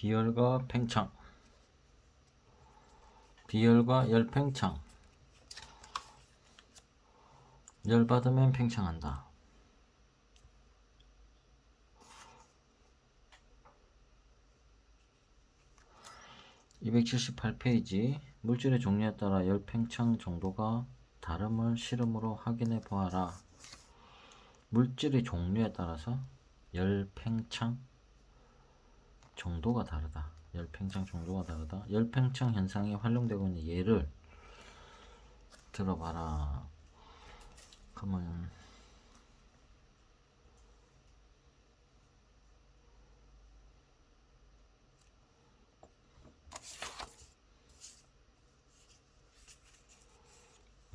비열과 팽창, 비열과 열팽창. 열받으면 팽창한다. (278페이지) 물질의 종류에 따라 열팽창 정도가 다름을 실험으로 확인해 보아라. 물질의 종류에 따라서 열팽창 정도가 다르다. 열팽창 정도가 다르다. 열팽창 현상이 활용되고 있는 예를 들어봐라. 그러면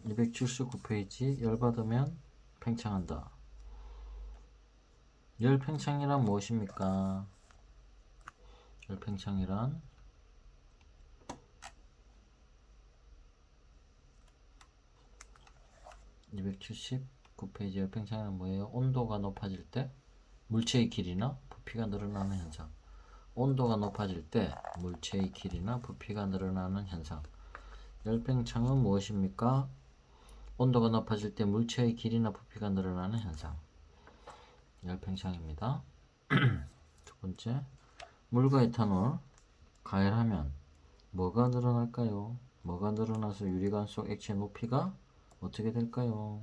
279페이지 열받으면 팽창한다. 열팽창이란 무엇입니까? 열팽창이란 279페이지 열팽창이란 뭐예요? 온도가 높아질 때 물체의 길이나 부피가 늘어나는 현상. 온도가 높아질 때 물체의 길이나 부피가 늘어나는 현상. 열팽창은 무엇입니까? 온도가 높아질 때 물체의 길이나 부피가 늘어나는 현상. 열팽창입니다. 두 번째, 물과 에탄올 가열하면 뭐가 늘어날까요? 뭐가 늘어나서 유리관 속 액체의 높이가 어떻게 될까요?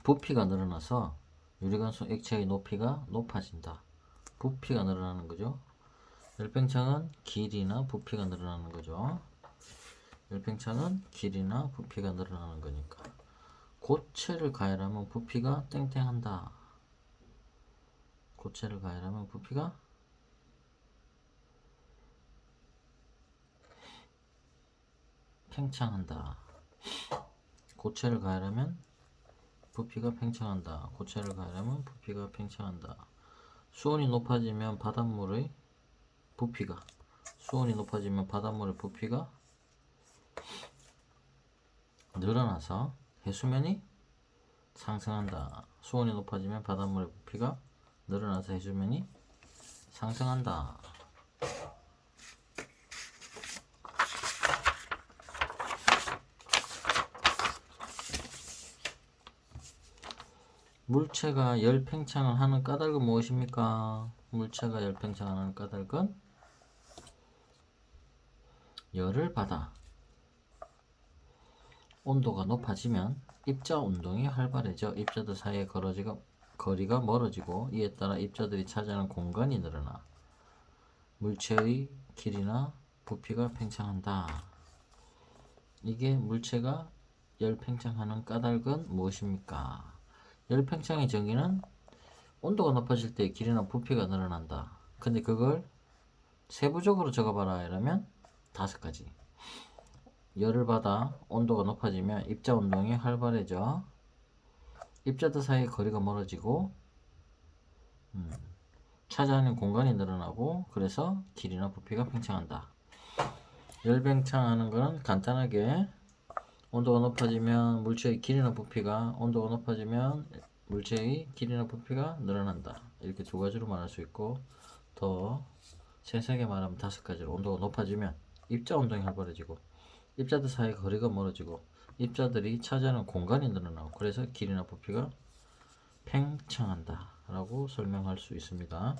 부피가 늘어나서 유리관 속 액체의 높이가 높아진다. 부피가 늘어나는 거죠. 열팽창은 길이나 부피가 늘어나는 거죠. 열팽창은 길이나 부피가 늘어나는 거니까. 고체를 가열하면 부피가 땡땡한다. 고체를 가열하면 부피가 팽창한다. 고체를 가열하면 부피가 팽창한다. 고체를 가열하면 부피가 팽창한다. 수온이 높아지면 바닷물의 부피가 늘어나서 해수면이 상승한다. 수온이 높아지면 바닷물의 부피가 늘어나서 해수면이 상승한다. 물체가 열팽창을 하는 까닭은 무엇입니까? 물체가 열팽창을 하는 까닭은 열을 받아 온도가 높아지면 입자 운동이 활발해져 입자들 사이의 거리가 멀어지고 이에 따라 입자들이 차지하는 공간이 늘어나 물체의 길이나 부피가 팽창한다. 이게 물체가 열팽창하는 까닭은 무엇입니까? 열팽창의 정의는 온도가 높아질 때 길이나 부피가 늘어난다. 근데 그걸 세부적으로 적어봐라 이러면 5가지. 열을 받아 온도가 높아지면 입자 운동이 활발해져 입자들 사이의 거리가 멀어지고 차지하는 공간이 늘어나고 그래서 길이나 부피가 팽창한다. 열팽창하는 것은 간단하게 온도가 높아지면 물체의 길이나 부피가 늘어난다. 이렇게 2가지로 말할 수 있고 더 세세하게 말하면 5가지로 온도가 높아지면 입자 운동이 활발해지고 입자들 사이의 거리가 멀어지고 입자들이 차지하는 공간이 늘어나고 그래서 길이나 부피가 팽창한다 라고 설명할 수 있습니다.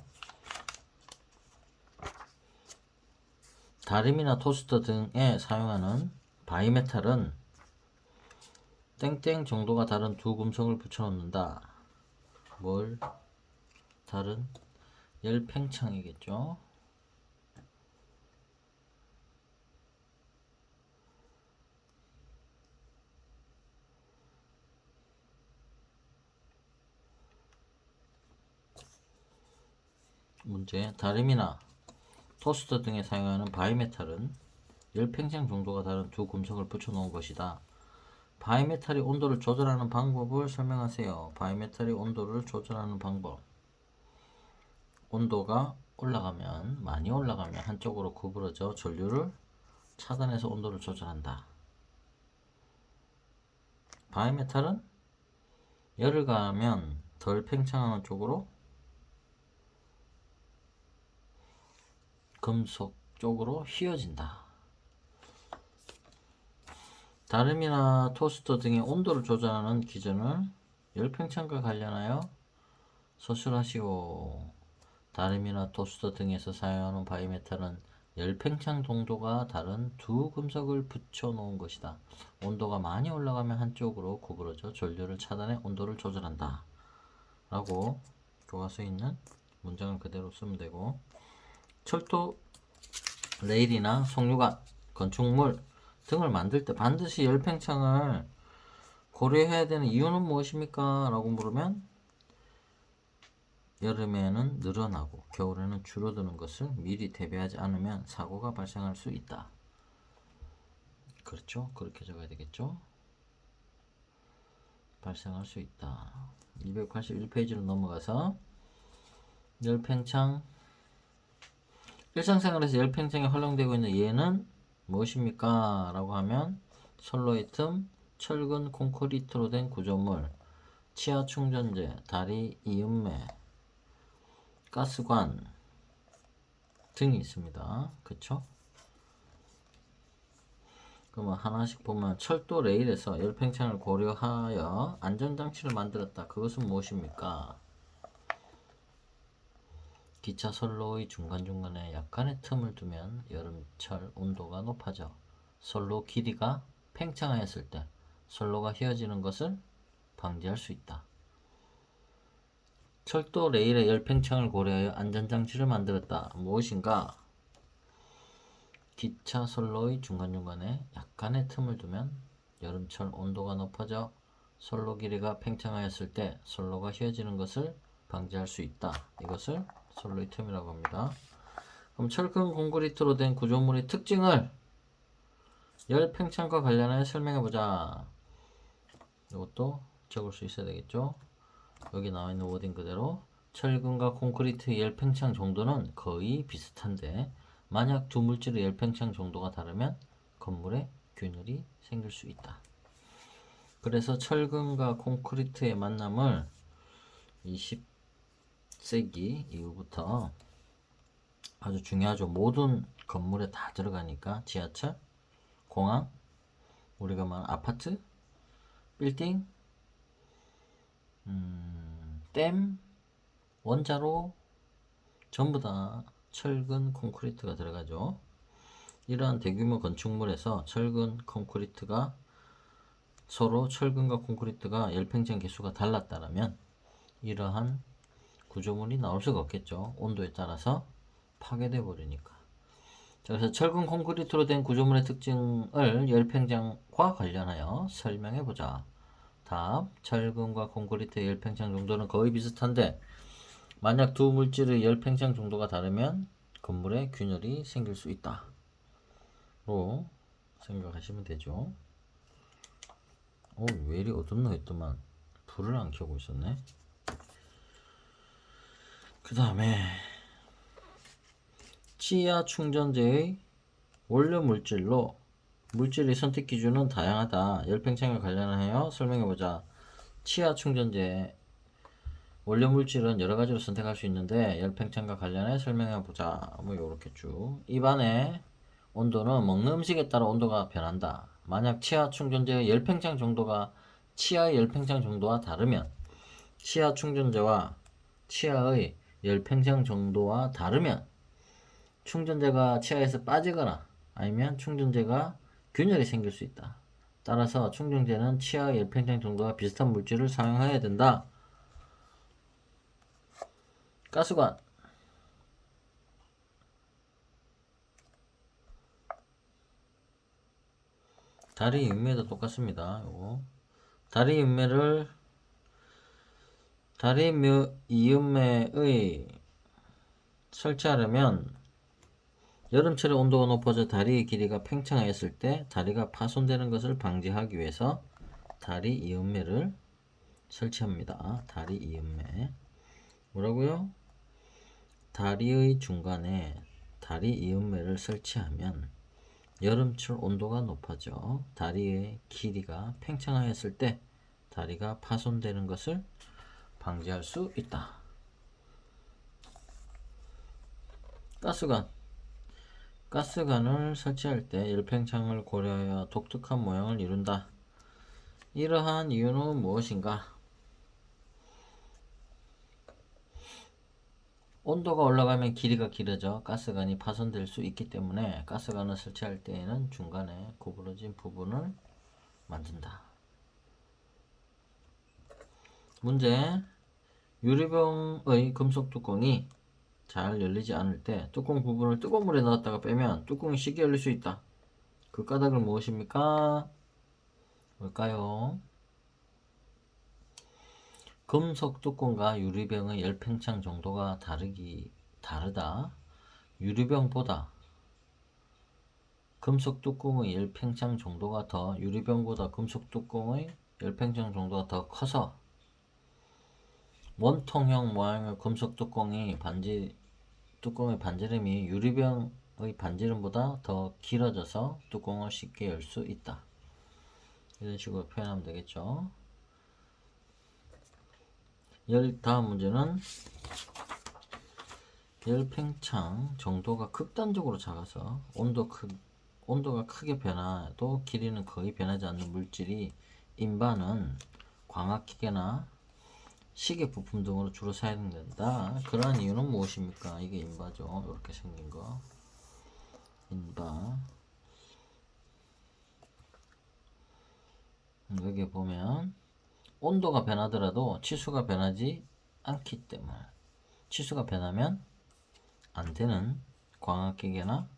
다림이나 토스터 등에 사용하는 바이메탈은 땡땡 정도가 다른 두 금속을 붙여놓는다. 뭘? 다른 열팽창이겠죠. 문제. 다림이나 토스터 등에 사용하는 바이메탈은 열팽창 정도가 다른 두 금속을 붙여놓은 것이다. 바이메탈이 온도를 조절하는 방법을 설명하세요. 바이메탈이 온도를 조절하는 방법. 온도가 많이 올라가면 한쪽으로 구부러져 전류를 차단해서 온도를 조절한다. 바이메탈은 열을 가하면 덜 팽창하는 쪽으로 금속 쪽으로 휘어진다. 다름이나 토스터 등의 온도를 조절하는 기준을 열팽창과 관련하여 서술하시오. 다름이나 토스터 등에서 사용하는 바이메탈은 열팽창 동도가 다른 두 금속을 붙여 놓은 것이다. 온도가 많이 올라가면 한쪽으로 구부러져 전류를 차단해 온도를 조절한다. 라고 교과서에 있는 문장을 그대로 쓰면 되고, 철도 레일이나 석류관, 건축물 등을 만들 때 반드시 열팽창을 고려해야 되는 이유는 무엇입니까? 라고 물으면 여름에는 늘어나고 겨울에는 줄어드는 것을 미리 대비하지 않으면 사고가 발생할 수 있다. 그렇죠? 그렇게 적어야 되겠죠? 발생할 수 있다. 281페이지로 넘어가서 열팽창, 일상생활에서 열팽창이 활용되고 있는 예는 무엇입니까? 라고 하면 선로의 틈, 철근 콘크리트로 된 구조물, 치아 충전재, 다리 이음매, 가스관 등이 있습니다. 그쵸? 그러면 하나씩 보면 철도 레일에서 열팽창을 고려하여 안전장치를 만들었다. 그것은 무엇입니까? 기차 선로의 중간중간에 약간의 틈을 두면 여름철 온도가 높아져 선로 길이가 팽창하였을 때 선로가 휘어지는 것을 방지할 수 있다. 철도 레일의 열팽창을 고려하여 안전장치를 만들었다. 무엇인가? 기차 선로의 중간중간에 약간의 틈을 두면 여름철 온도가 높아져 선로 길이가 팽창하였을 때 선로가 휘어지는 것을 방지할 수 있다. 이것을 선로의 틈이라고 합니다. 그럼 철근 콘크리트로 된 구조물의 특징을 열팽창과 관련하여 설명해 보자. 이것도 적을 수 있어야 되겠죠. 여기 나와 있는 워딩 그대로 철근과 콘크리트의 열팽창 정도는 거의 비슷한데 만약 두 물질의 열팽창 정도가 다르면 건물에 균열이 생길 수 있다. 그래서 철근과 콘크리트의 만남을 20세기 이후부터 아주 중요하죠. 모든 건물에 다 들어가니까 지하철, 공항, 우리가 말하는 아파트, 빌딩, 댐, 원자로 전부 다 철근 콘크리트가 들어가죠. 이러한 대규모 건축물에서 철근 콘크리트가 서로 철근과 콘크리트가 열팽창 개수가 달랐다면 이러한 구조물이 나올 수가 없겠죠. 온도에 따라서 파괴돼 버리니까. 그래서 철근 콘크리트로 된 구조물의 특징을 열팽창과 관련하여 설명해 보자. 답. 철근과 콘크리트의 열팽창 정도는 거의 비슷한데 만약 두 물질의 열팽창 정도가 다르면 건물에 균열이 생길 수 있다. 로 생각하시면 되죠. 왜 이리 어둡노 했더만 불을 안 켜고 있었네. 그 다음에 치아 충전재의 원료 물질로 물질의 선택 기준은 다양하다. 열팽창에 관련하여 설명해보자. 치아 충전재 원료 물질은 여러 가지로 선택할 수 있는데 열팽창과 관련해 설명해보자. 뭐 요렇게 쭉. 입안의 온도는 먹는 음식에 따라 온도가 변한다. 만약 치아 충전재의 열팽창 정도가 치아의 열팽창 정도와 다르면 치아 충전재와 치아의 열팽창 정도와 다르면 충전재가 치아에서 빠지거나 아니면 충전재가 균열이 생길 수 있다. 따라서 충전재는 치아 열팽창 정도와 비슷한 물질을 사용해야 된다. 가스관 다리 윤매도 똑같습니다. 요거. 다리 이음매의 설치하려면 여름철에 온도가 높아져 다리의 길이가 팽창하였을 때 다리가 파손되는 것을 방지하기 위해서 다리 이음매를 설치합니다. 다리 이음매 뭐라고요? 다리의 중간에 다리 이음매를 설치하면 여름철 온도가 높아져 다리의 길이가 팽창하였을 때 다리가 파손되는 것을 방지할 수 있다. 가스관 가스관을 설치할 때 열팽창을 고려하여 독특한 모양을 이룬다. 이러한 이유는 무엇인가? 온도가 올라가면 길이가 길어져 가스관이 파손될 수 있기 때문에 가스관을 설치할 때에는 중간에 구부러진 부분을 만든다. 문제. 유리병의 금속 뚜껑이 잘 열리지 않을 때 뚜껑 부분을 뜨거운 물에 넣었다가 빼면 뚜껑이 쉽게 열릴 수 있다. 그 까닭은 무엇입니까? 뭘까요? 금속 뚜껑과 유리병의 열팽창 정도가 다르다. 유리병보다 금속 뚜껑의 열팽창 정도가 더 유리병보다 금속 뚜껑의 열팽창 정도가 더 커서 원통형 모양의 금속 뚜껑의 반지름이 유리병의 반지름보다 더 길어져서 뚜껑을 쉽게 열 수 있다. 이런 식으로 표현하면 되겠죠. 다음 문제는 열팽창 정도가 극단적으로 작아서 온도가 크게 변화도 길이는 거의 변하지 않는 물질이 인바는 광학기계나 시계 부품 등으로 주로 사용된다. 그러한 이유는 무엇입니까? 이게 인바죠. 이렇게 생긴 거. 인바. 여기 보면 온도가 변하더라도 치수가 변하지 않기 때문에 치수가 변하면 안 되는 광학기계나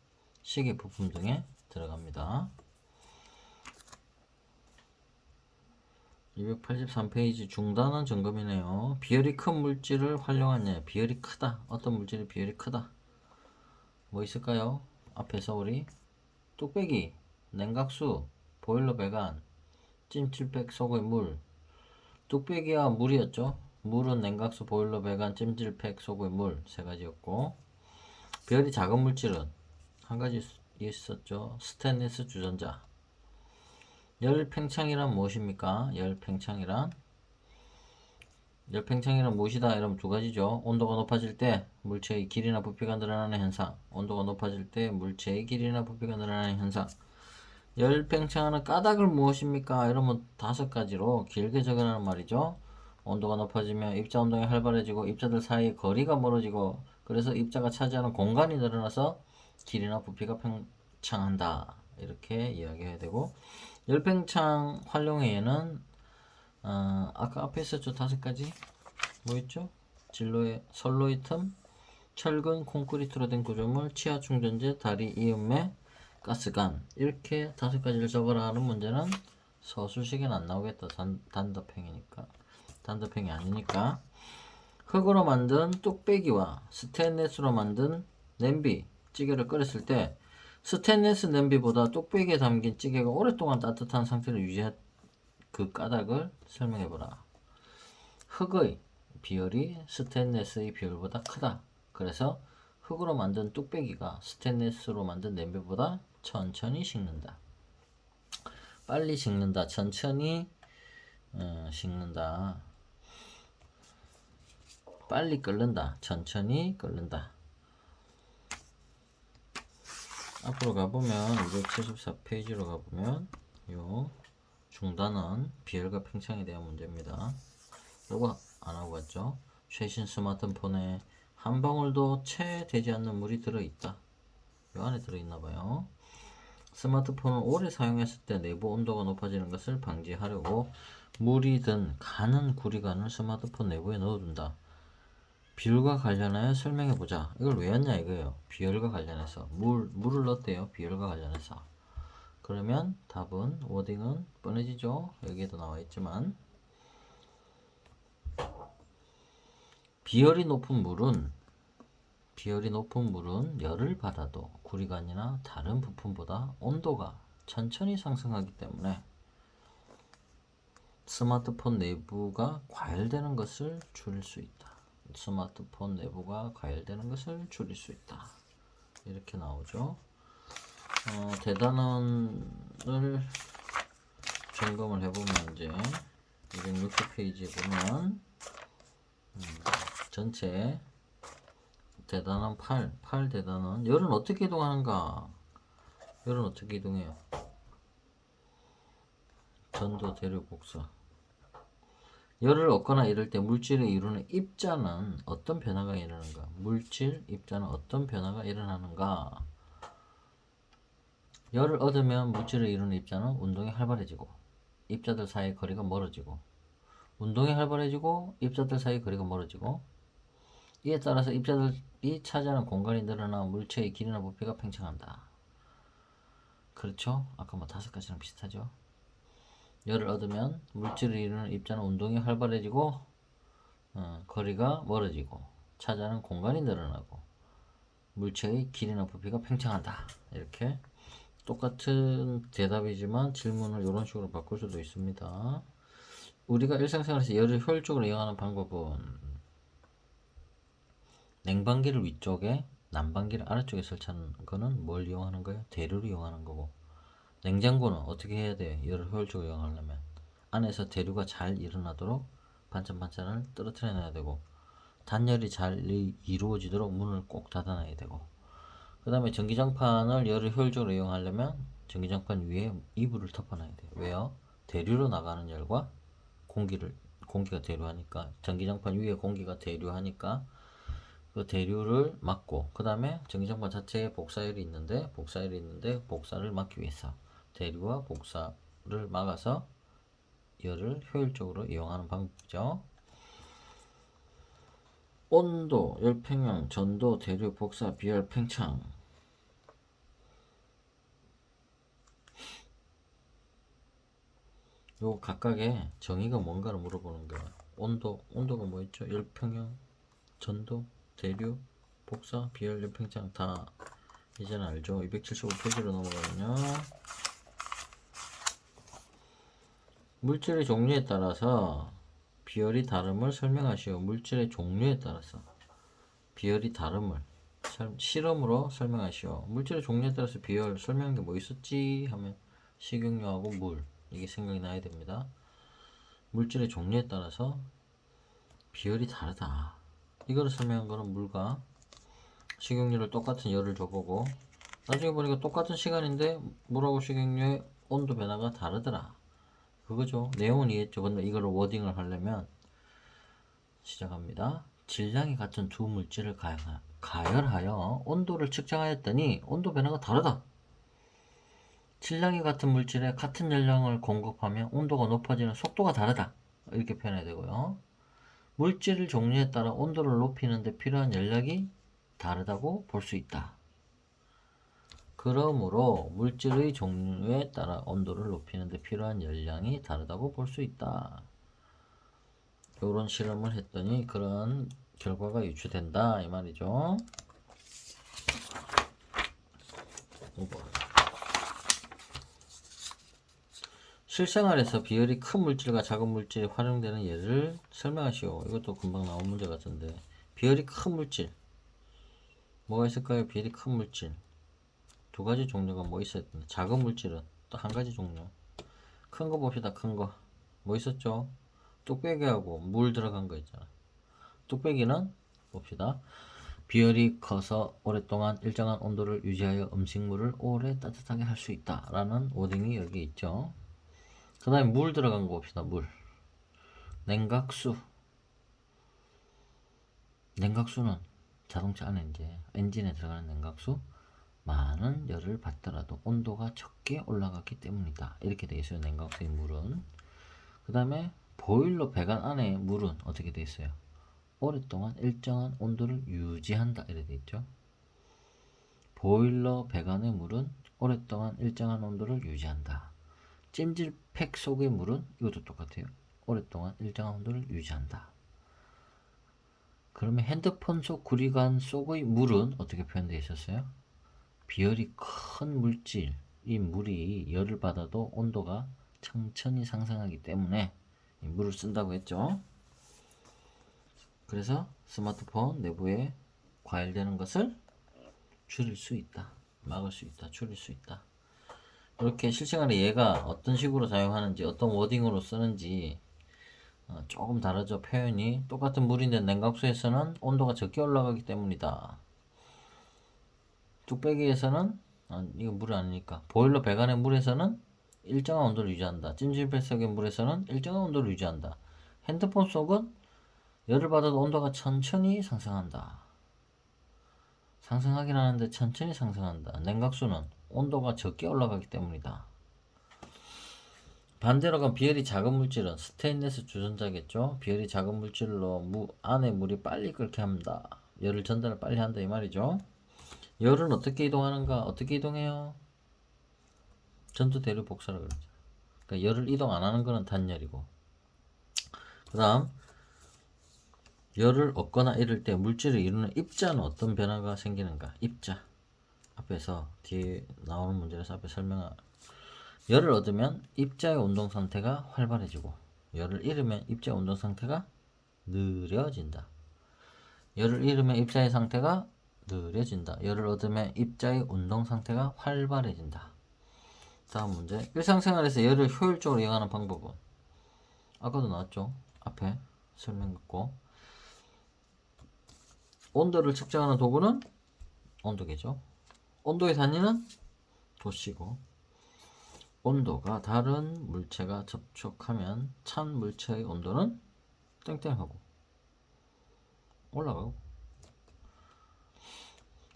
시계 부품 등에 들어갑니다. 283페이지 중단원 점검이네요. 비열이 큰 물질을 활용한 예. 비열이 크다. 어떤 물질이 비열이 크다. 뭐 있을까요? 앞에서 우리 뚝배기, 냉각수, 보일러 배관, 찜질팩 속의 물. 뚝배기와 물이었죠. 물은 냉각수, 보일러 배관, 찜질팩 속의 물 세 가지였고, 비열이 작은 물질은 한 가지 있었죠. 스테인리스 주전자. 열팽창이란 무엇입니까? 열팽창이란 무엇이다? 이러면 두 가지죠. 온도가 높아질 때 물체의 길이나 부피가 늘어나는 현상. 온도가 높아질 때 물체의 길이나 부피가 늘어나는 현상. 열팽창하는 까닭을 무엇입니까? 이러면 다섯 가지로 길게 적어놓은 말이죠. 온도가 높아지면 입자 운동이 활발해지고 입자들 사이의 거리가 멀어지고 그래서 입자가 차지하는 공간이 늘어나서 길이나 부피가 팽창한다. 이렇게 이야기해야 되고, 열팽창 활용에는 아까 앞에 있었죠. 다섯 가지 뭐 있죠? 진로의 선로의 틈, 철근, 콘크리트로 된 구조물, 치아 충전재, 다리, 이음매, 가스관. 이렇게 다섯 가지를 적어라 하는 문제는 서술식에는 안 나오겠다. 단답형이니까. 단답형이 아니니까. 흙으로 만든 뚝배기와 스테인레스로 만든 냄비, 찌개를 끓였을 때 스테인레스 냄비보다 뚝배기에 담긴 찌개가 오랫동안 따뜻한 상태를 유지할 그 까닭을 설명해보라. 흙의 비열이 스테인레스의 비열보다 크다. 그래서 흙으로 만든 뚝배기가 스테인레스로 만든 냄비보다 천천히 식는다. 빨리 식는다. 천천히 식는다. 빨리 끓는다. 천천히 끓는다. 앞으로 가보면 274페이지로 가보면 요 중단은 비열과 팽창에 대한 문제입니다. 요거 안 하고 갔죠. 최신 스마트폰에 한 방울도 채 되지 않는 물이 들어있다. 요 안에 들어있나봐요. 스마트폰을 오래 사용했을 때 내부 온도가 높아지는 것을 방지하려고 물이 든 가는 구리관을 스마트폰 내부에 넣어둔다. 비율과 관련하여 설명해보자. 이걸 왜 했냐 이거예요. 비율과 관련해서 물을 넣었대요. 비율과 관련해서. 그러면 답은 워딩은 뻔해지죠. 여기에도 나와있지만 비열이 높은 물은 열을 받아도 구리관이나 다른 부품보다 온도가 천천히 상승하기 때문에 스마트폰 내부가 과열되는 것을 줄일 수 있다. 스마트폰 내부가 과열되는 것을 줄일 수 있다. 이렇게 나오죠. 대단원을 점검을 해보면 이제 260페이지에 보면 전체 대단원 8 대단원. 열은 어떻게 이동하는가? 열은 어떻게 이동해요? 전도, 대류, 복사. 열을 얻거나 이럴 때 물질을 이루는 입자는 어떤 변화가 일어나는가? 물질, 입자는 어떤 변화가 일어나는가? 열을 얻으면 물질을 이루는 입자는 운동이 활발해지고 입자들 사이의 거리가 멀어지고 운동이 활발해지고 입자들 사이의 거리가 멀어지고 이에 따라서 입자들이 차지하는 공간이 늘어나 물체의 길이나 부피가 팽창한다. 그렇죠? 아까 뭐 5가지랑 비슷하죠? 열을 얻으면 물질을 이루는 입자는 운동이 활발해지고 거리가 멀어지고 차지하는 공간이 늘어나고 물체의 길이나 부피가 팽창한다. 이렇게 똑같은 대답이지만 질문을 이런 식으로 바꿀 수도 있습니다. 우리가 일상생활에서 열을 효율적으로 이용하는 방법은 냉방기를 위쪽에 난방기를 아래쪽에 설치하는 거는 뭘 이용하는 거예요? 대류를 이용하는 거고 냉장고는 어떻게 해야 돼요? 열을 효율적으로 이용하려면 안에서 대류가 잘 일어나도록 반찬반찬을 떨어뜨려 놔야 되고 단열이 잘 이루어지도록 문을 꼭 닫아놔야 되고 그 다음에 전기장판을 열을 효율적으로 이용하려면 전기장판 위에 이불을 덮어놔야 돼요. 왜요? 대류로 나가는 열과 공기가 대류하니까 전기장판 위에 공기가 대류하니까 그 대류를 막고 그 다음에 전기장판 자체에 복사열이 있는데 복사를 막기 위해서 대류와 복사를 막아서 열을 효율적으로 이용하는 방법이죠. 온도, 열평형, 전도, 대류, 복사, 비열, 팽창. 요 각각의 정의가 뭔가를 물어보는 거예요. 온도가 뭐였죠? 열평형, 전도, 대류, 복사, 비열, 열팽창 다 이제는 알죠? 275페이지로 넘어가면요. 물질의 종류에 따라서 비열이 다름을 설명하시오. 물질의 종류에 따라서 비열이 다름을 실험으로 설명하시오. 물질의 종류에 따라서 비열 설명한 게 뭐 있었지? 하면 식용유하고 물 이게 생각이 나야 됩니다. 물질의 종류에 따라서 비열이 다르다. 이거를 설명한 거는 물과 식용유를 똑같은 열을 줘보고 나중에 보니까 똑같은 시간인데 물하고 식용유의 온도 변화가 다르더라. 그거죠. 내용은 이해했죠. 근데 이걸 워딩을 하려면 시작합니다. 질량이 같은 두 물질을 가열하여 온도를 측정하였더니 온도 변화가 다르다. 질량이 같은 물질에 같은 열량을 공급하면 온도가 높아지는 속도가 다르다. 이렇게 표현해야 되고요. 물질 종류에 따라 온도를 높이는 데 필요한 열량이 다르다고 볼 수 있다. 그러므로 물질의 종류에 따라 온도를 높이는 데 필요한 열량이 다르다고 볼 수 있다. 이런 실험을 했더니 그런 결과가 유추된다 이 말이죠. 5번. 실생활에서 비열이 큰 물질과 작은 물질이 활용되는 예를 설명하시오. 이것도 금방 나온 문제 같은데 비열이 큰 물질 뭐가 있을까요? 비열이 큰 물질 두 가지 종류가 뭐 있어야 되나? 작은 물질은 또 한 가지 종류. 큰 거 봅시다. 큰 거 뭐 있었죠? 뚝배기하고 물 들어간 거 있잖아. 뚝배기는 봅시다. 비열이 커서 오랫동안 일정한 온도를 유지하여 음식물을 오래 따뜻하게 할 수 있다 라는 워딩이 여기 있죠. 그 다음에 물 들어간 거 봅시다. 물 냉각수 냉각수는 자동차 안에 이제 엔진에 들어가는 냉각수 많은 열을 받더라도 온도가 적게 올라갔기 때문이다. 이렇게 되어 있어요. 냉각수의 물은. 그 다음에 보일러 배관 안에 물은 어떻게 되어 있어요? 오랫동안 일정한 온도를 유지한다. 이렇게 되어 있죠. 보일러 배관의 물은 오랫동안 일정한 온도를 유지한다. 찜질팩 속의 물은 이것도 똑같아요. 오랫동안 일정한 온도를 유지한다. 그러면 핸드폰 속 구리관 속의 물은 어떻게 표현되어 있었어요? 비열이 큰 물질, 이 물이 열을 받아도 온도가 천천히 상승하기 때문에 이 물을 쓴다고 했죠. 그래서 스마트폰 내부에 과열되는 것을 줄일 수 있다. 막을 수 있다. 줄일 수 있다. 이렇게 실생활에 얘가 어떤 식으로 사용하는지 어떤 워딩으로 쓰는지 조금 다르죠. 표현이 똑같은 물인데 냉각수에서는 온도가 적게 올라가기 때문이다. 뚝배기에서는 이거 물이 아니니까 보일러 배관의 물에서는 일정한 온도를 유지한다. 찜질 뱃속의 물에서는 일정한 온도를 유지한다. 핸드폰 속은 열을 받아도 온도가 천천히 상승한다. 상승하긴 하는데 천천히 상승한다. 냉각수는 온도가 적게 올라가기 때문이다. 반대로 가면 비열이 작은 물질은 스테인리스 주전자겠죠. 비열이 작은 물질로 안에 물이 빨리 끓게 합니다. 열을 전달을 빨리 한다 이 말이죠. 열은 어떻게 이동하는가? 어떻게 이동해요? 전두 대류 복사라 그러죠. 그러니까 열을 이동 안 하는 거는 단열이고, 그 다음 열을 얻거나 이럴 때 물질을 이루는 입자는 어떤 변화가 생기는가? 입자 앞에서 뒤에 나오는 문제에서 앞에 설명한 열을 얻으면 입자의 운동 상태가 활발해지고 열을 잃으면 입자의 운동 상태가 느려진다. 열을 잃으면 입자의 상태가 느려진다. 열을 얻으면 입자의 운동 상태가 활발해진다. 다음 문제. 일상생활에서 열을 효율적으로 이용하는 방법은 아까도 나왔죠. 앞에 설명했고, 온도를 측정하는 도구는 온도계죠. 온도의 단위는 도씨고, 온도가 다른 물체가 접촉하면 찬 물체의 온도는 땡땡하고 올라가고,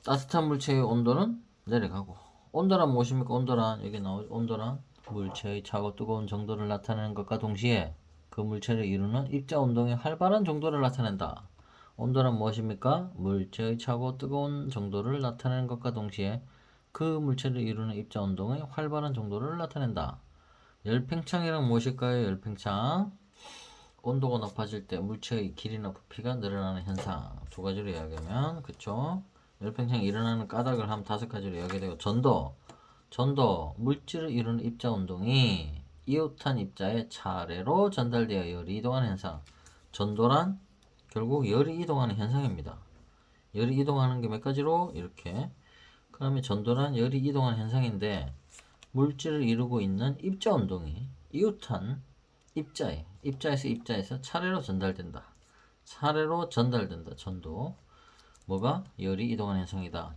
따뜻한 물체의 온도는 내려가고. 온도란 무엇입니까? 온도란 여기 나오죠. 온도란 물체의 차고 뜨거운 정도를 나타내는 것과 동시에 그 물체를 이루는 입자 운동의 활발한 정도를 나타낸다. 온도란 무엇입니까? 물체의 차고 뜨거운 정도를 나타내는 것과 동시에 그 물체를 이루는 입자 운동의 활발한 정도를 나타낸다. 열팽창이란 무엇일까요? 열팽창. 온도가 높아질 때 물체의 길이나 부피가 늘어나는 현상. 두 가지로 이야기하면, 그쵸? 열팽창이 일어나는 까닭을 한 5가지로 이야기되고, 전도, 물질을 이루는 입자 운동이 이웃한 입자에 차례로 전달되어 열이 이동하는 현상. 전도란 결국 열이 이동하는 현상입니다. 열이 이동하는 게 몇 가지로? 이렇게. 그러면 전도란 열이 이동하는 현상인데, 물질을 이루고 있는 입자 운동이 이웃한 입자에서 차례로 전달된다. 차례로 전달된다. 전도. 뭐가? 열이 이동하는 현상이다.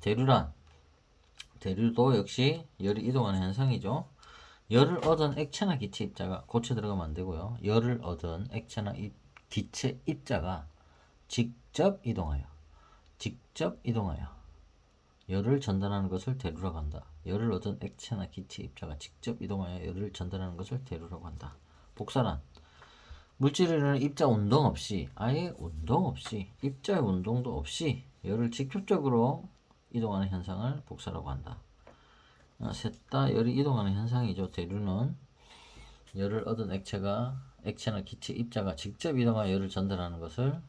대류도 역시 열이 이동하는 현상이죠. 열을 얻은 액체나 기체 입자가 고체 들어가면 안 되고요. 열을 얻은 액체나 기체 입자가 직접 이동하여 열을 전달하는 것을 대류라고 한다. 열을 얻은 액체나 기체 입자가 직접 이동하여 열을 전달하는 것을 대류라고 한다. 복사란 물질을 입자 운동 없이, 아예 운동 없이, 입자의 운동도 없이 열을 직접적으로 이동하는 현상을 복사라고 한다. 셋 다 열이 이동하는 현상이죠. 대류는 열을 얻은 액체나 기체 입자가 직접 이동하여 열을 전달하는 것을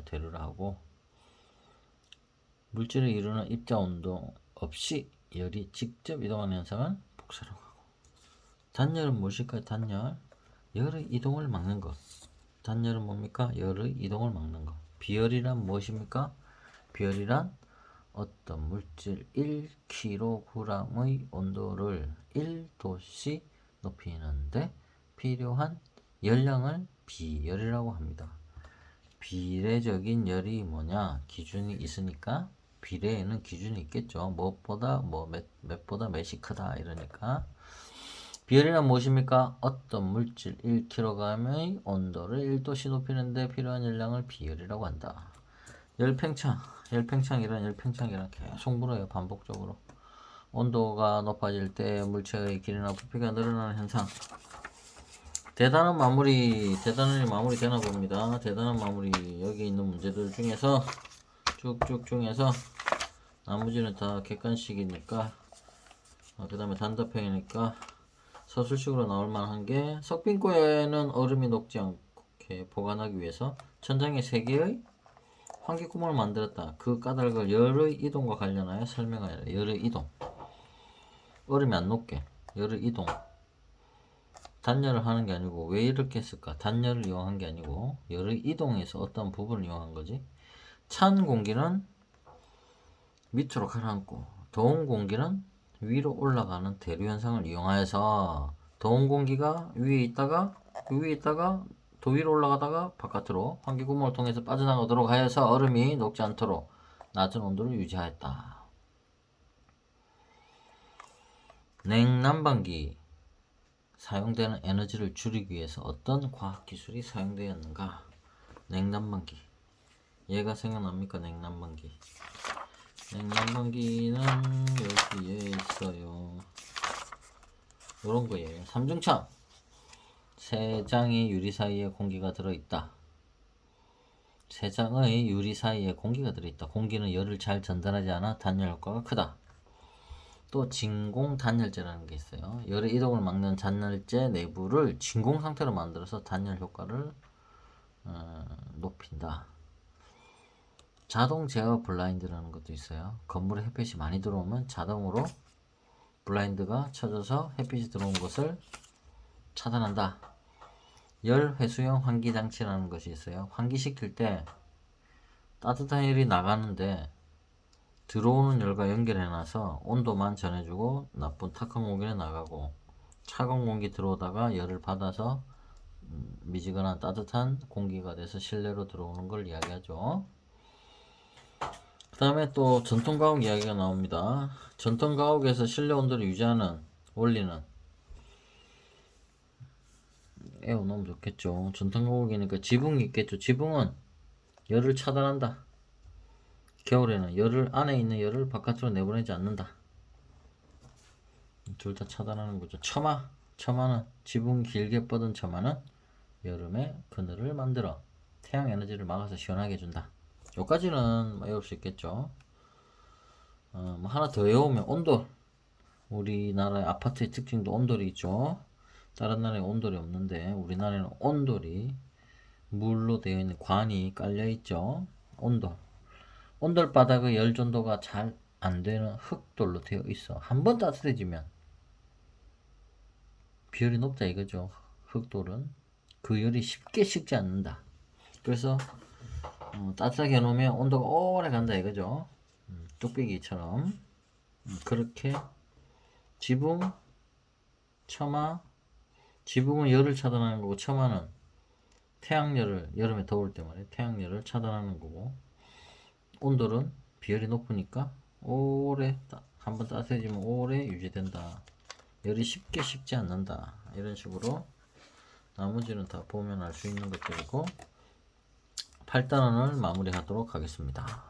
대류라 하고, 물질을 이루는 입자 운동 없이 열이 직접 이동하는 현상은 복사라고 하고. 단열은 무엇일까요? 단열. 열의 이동을 막는 것. 단열은 뭡니까? 열의 이동을 막는 것. 비열이란 무엇입니까? 비열이란 어떤 물질 1kg의 온도를 1도씨 높이는데 필요한 열량을 비열이라고 합니다. 비례적인 열이 뭐냐? 기준이 있으니까 비례에는 기준이 있겠죠. 무엇보다 몇보다 몇이 크다 이러니까. 비열이란 무엇입니까? 어떤 물질 1kg의 온도를 1도씨 높이는데 필요한 열량을 비열이라고 한다. 열팽창이란 계속 물어요. 반복적으로. 온도가 높아질 때 물체의 길이나 부피가 늘어나는 현상. 대단한 마무리 되나 봅니다. 대단한 마무리 여기 있는 문제들 중에서 쭉쭉 중에서 나머지는 다 객관식이니까 그 다음에 단답형이니까 서술식으로 나올 만한 게, 석빙고에는 얼음이 녹지 않게 보관하기 위해서 천장에 3개의 환기구멍을 만들었다. 그 까닭을 열의 이동과 관련하여 설명하여라. 열의 이동. 얼음이 안 녹게 열의 이동. 단열을 하는 게 아니고, 왜 이렇게 했을까? 단열을 이용한 게 아니고 열의 이동에서 어떤 부분을 이용한 거지. 찬 공기는 밑으로 가라앉고 더운 공기는 위로 올라가는 대류 현상을 이용하여서 더운 공기가 위에 있다가 더 위로 올라가다가 바깥으로 환기구멍을 통해서 빠져나가도록 하여서 얼음이 녹지 않도록 낮은 온도를 유지하였다. 냉난방기 사용되는 에너지를 줄이기 위해서 어떤 과학기술이 사용되었는가? 냉난방기. 얘가 생각납니까? 냉난방기. 냉난방기는 여기에 있어요. 요런 거예요. 삼중창. 세 장의 유리 사이에 공기가 들어있다. 세 장의 유리 사이에 공기가 들어있다. 공기는 열을 잘 전달하지 않아 단열 효과가 크다. 또 진공 단열재라는 게 있어요. 열의 이동을 막는 단열재 내부를 진공 상태로 만들어서 단열 효과를 높인다. 자동 제어 블라인드라는 것도 있어요. 건물에 햇빛이 많이 들어오면 자동으로 블라인드가 쳐져서 햇빛이 들어온 것을 차단한다. 열 회수형 환기 장치라는 것이 있어요. 환기시킬 때 따뜻한 열이 나가는데 들어오는 열과 연결해놔서 온도만 전해주고 나쁜 탁한 공기는 나가고 차가운 공기 들어오다가 열을 받아서 미지근한 따뜻한 공기가 돼서 실내로 들어오는 걸 이야기하죠. 그 다음에 또 전통가옥 이야기가 나옵니다. 전통가옥에서 실내 온도를 유지하는 원리는 에어놓으면 좋겠죠. 전통가옥이니까 지붕이 있겠죠. 지붕은 열을 차단한다. 겨울에는 열을 안에 있는 열을 바깥으로 내보내지 않는다. 둘 다 차단하는 거죠. 처마는 지붕 길게 뻗은 처마는 여름에 그늘을 만들어 태양 에너지를 막아서 시원하게 해준다. 여기까지는 외울 수 있겠죠. 뭐 하나 더 외우면 온돌. 우리나라의 아파트의 특징도 온돌이 있죠. 다른 나라에 온돌이 없는데 우리나라에는 온돌이 물로 되어 있는 관이 깔려 있죠. 온돌 바닥의 열 전도가 잘 안 되는 흙돌로 되어 있어. 한번 따뜻해지면 비열이 높다 이거죠. 흙돌은 그 열이 쉽게 식지 않는다. 그래서 따뜻하게 해놓으면 온도가 오래 간다 이거죠. 뚝배기처럼. 그렇게 지붕, 처마, 지붕은 열을 차단하는 거고 처마는 태양열을 여름에 더울 때 말이에요. 태양열을 차단하는 거고 온돌은 비열이 높으니까 오래 한번 따뜻해지면 오래 유지된다. 열이 쉽게 식지 않는다. 이런 식으로 나머지는 다 보면 알 수 있는 것들이고 8단원을 마무리하도록 하겠습니다.